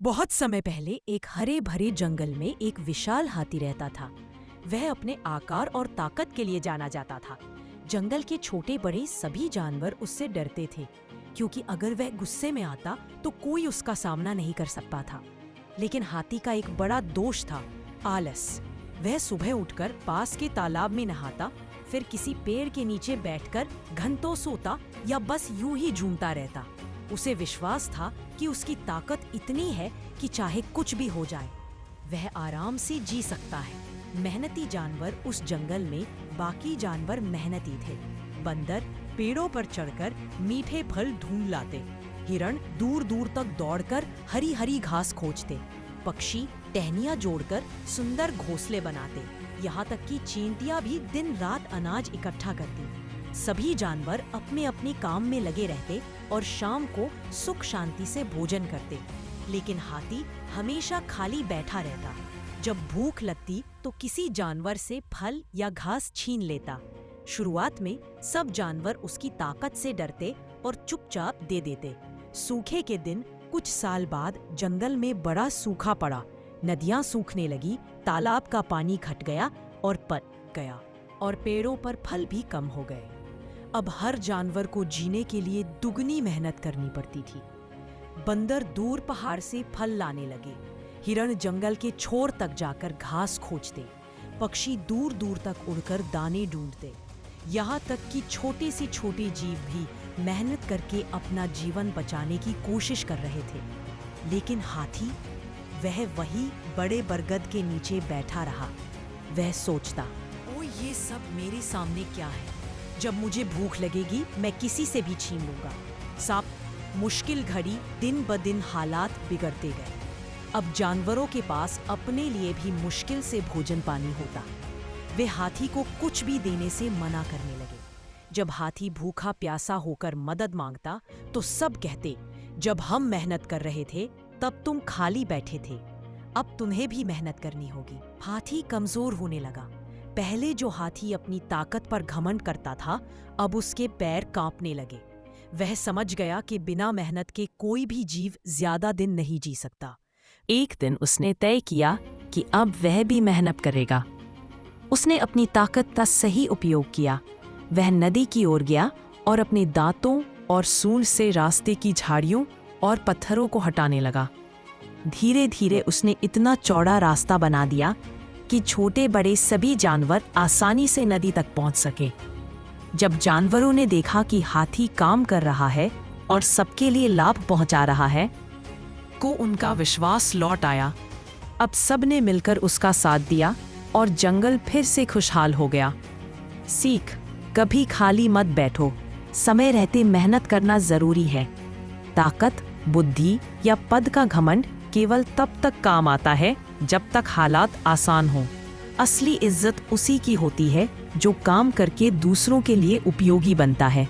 बहुत समय पहले एक हरे भरे जंगल में एक विशाल हाथी रहता था। वह अपने आकार और ताकत के लिए जाना जाता था। जंगल के छोटे बड़े सभी जानवर उससे डरते थे, क्योंकि अगर वह गुस्से में आता तो कोई उसका सामना नहीं कर सकता था। लेकिन हाथी का एक बड़ा दोष था, आलस। वह सुबह उठकर पास के तालाब में नहाता, फिर किसी पेड़ के नीचे बैठकर घंटों सोता या बस यूं ही झूमता रहता। उसे विश्वास था कि उसकी ताकत इतनी है कि चाहे कुछ भी हो जाए, वह आराम से जी सकता है। मेहनती जानवर उस जंगल में बाकी जानवर मेहनती थे। बंदर पेड़ों पर चढ़कर मीठे फल ढूंढ लाते, हिरण दूर दूर तक दौड़कर हरी हरी घास खोजते, पक्षी टहनियां जोड़कर सुंदर घोंसले बनाते, यहाँ तक कि चींटियां भी दिन रात अनाज इकट्ठा करती। सभी जानवर अपने अपने काम में लगे रहते और शाम को सुख शांति से भोजन करते। लेकिन हाथी हमेशा खाली बैठा रहता। जब भूख लगती तो किसी जानवर से फल या घास छीन लेता। शुरुआत में सब जानवर उसकी ताकत से डरते और चुपचाप दे देते। सूखे के दिन कुछ साल बाद जंगल में बड़ा सूखा पड़ा। नदियां सूखने लगी, तालाब का पानी घट गया और पक गया, और पेड़ों पर फल भी कम हो गए। अब हर जानवर को जीने के लिए दुगनी मेहनत करनी पड़ती थी। बंदर दूर पहाड़ से फल लाने लगे, हिरण जंगल के छोर तक जाकर घास खोजते, पक्षी दूर दूर तक उड़कर दाने ढूंढते, यहाँ तक कि छोटे से छोटे जीव भी मेहनत करके अपना जीवन बचाने की कोशिश कर रहे थे। लेकिन हाथी, वह वही बड़े बरगद के नीचे बैठा रहा। वह सोचता, ओ ये सब मेरे सामने क्या है? जब मुझे भूख लगेगी मैं किसी से भी छीन लूंगा। साफ मुश्किल घड़ी दिन ब दिन हालात बिगड़ते गए। अब जानवरों के पास अपने लिए भी मुश्किल से भोजन पानी होता। वे हाथी को कुछ भी देने से मना करने लगे। जब हाथी भूखा प्यासा होकर मदद मांगता तो सब कहते, जब हम मेहनत कर रहे थे तब तुम खाली बैठे थे, अब तुम्हें भी मेहनत करनी होगी। हाथी कमजोर होने लगा। पहले जो हाथी अपनी ताकत पर घमंड करता था, अब उसके पैर कांपने लगे। वह समझ गया कि बिना मेहनत के कोई भी जीव ज्यादा दिन नहीं जी सकता। एक दिन उसने तय किया कि अब वह भी मेहनत करेगा। उसने अपनी ताकत का सही उपयोग किया। वह नदी की ओर गया और अपने दांतों और सूंड से रास्ते की झाड़ियों और पत्थरों को हटाने लगा। धीरे धीरे उसने इतना चौड़ा रास्ता बना दिया कि छोटे बड़े सभी जानवर आसानी से नदी तक पहुंच सके। जब जानवरों ने देखा कि हाथी काम कर रहा है और सबके लिए लाभ पहुंचा रहा है, को उनका विश्वास लौट आया। अब सबने मिलकर उसका साथ दिया और जंगल फिर से खुशहाल हो गया। सीख, कभी खाली मत बैठो। समय रहते मेहनत करना जरूरी है। ताकत, बुद्धि या पद का घमंड केवल तब तक काम आता है जब तक हालात आसान हों। असली इज्जत उसी की होती है जो काम करके दूसरों के लिए उपयोगी बनता है।